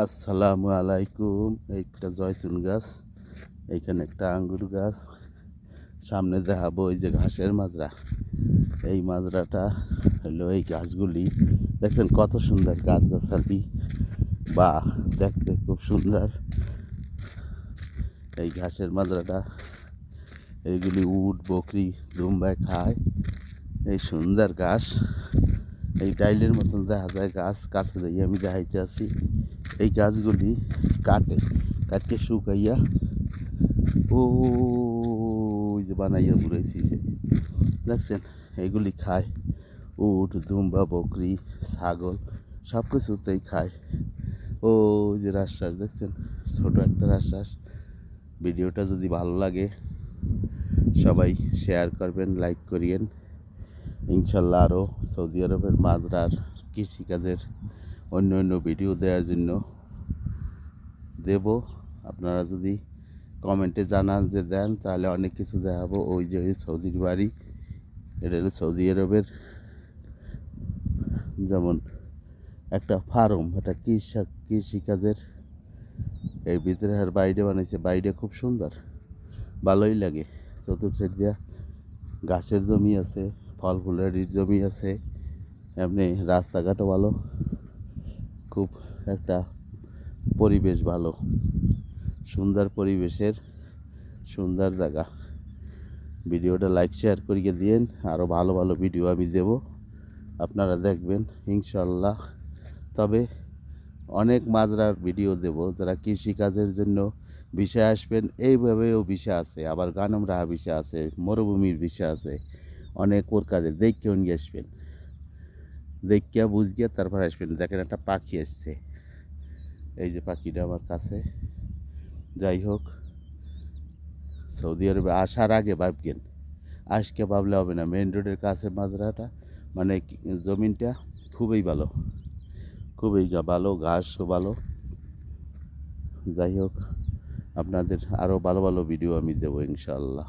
আসসালামু আলাইকুম। একটা জয়তুন গাছ, এইখানে একটা আঙ্গুর গাছ, সামনে দেখাবো ওই যে ঘাসের মাজরা। এই মাজরাটা হলো এই গাছগুলি দেখছেন কত সুন্দর গাছগাছালি, বা দেখতে খুব সুন্দর। এই ঘাসের মাজরাটা এইগুলি উট বকরি দুম্বায় খায়। এই সুন্দর ঘাস, এই ডাইলের মতন দেখা যায় গাছ, কাছে যাই আমি দেখাইতে আছি। এই গাছগুলি কাটে শুকাইয়া ওই যে বানাইয়া ঘুরেছি যে দেখছেন, এইগুলি খায় উট দুম্বা বকরি ছাগল সব কিছুতেই খায়। ওই যে রাজশাস দেখছেন, ছোট একটা রাজশাস। ভিডিওটা যদি ভালো লাগে সবাই শেয়ার করবেন, লাইক করিয়েন। ইনশাল্লাহ আরও সৌদি আরবের মাজরার কৃষিকাজের অন্য অন্য ভিডিও দেওয়ার জন্য দেব। আপনারা যদি কমেন্টে জানান যে দেন, তাহলে অনেক কিছু দেখাবো। ওই যে সৌদির বাড়ি, এটা হলো সৌদি আরবের যেমন একটা ফার্ম, এটা কৃষিকাজের। এর ভিতরে আর বাইরে বানাইছে, বাইরে খুব সুন্দর, ভালোই লাগে। চতুর্থ দিয়া গাছের জমি আছে, ফল ফুলের জমি আছে, এমনি রাস্তাঘাটও ভালো, খুব একটা পরিবেশ ভালো, সুন্দর পরিবেশের সুন্দর জায়গা। ভিডিওটা লাইক শেয়ার করিয়ে দিয়েন, আরও ভালো ভালো ভিডিও আমি দেব, আপনারা দেখবেন ইনশাল্লাহ। তবে অনেক মাজরার ভিডিও দেব, যারা কৃষিকাজের জন্য বিষয় আসবেন। এইভাবেও বিষয় আছে, আবার গানম রাহা বিষয় আছে, মরুভূমির বিষয় আছে, অনেক প্রকারের। দেখেও নিয়ে আসবেন, দেখিয়া বুঝিয়া তারপর আসবেন। দেখেন একটা পাখি আসছে, এই যে পাখিটা আমার কাছে। যাই হোক, সৌদি আরবে আসার আগে ভাববেন, আজকে ভাবলে হবে না। মেন রোডের কাছে মাজরাটা, মানে জমিনটা খুবই ভালো, খুবই ভালো, ঘাসও ভালো। যাই হোক, আপনাদের আরও ভালো ভালো ভিডিও আমি দেবো ইনশাল্লাহ।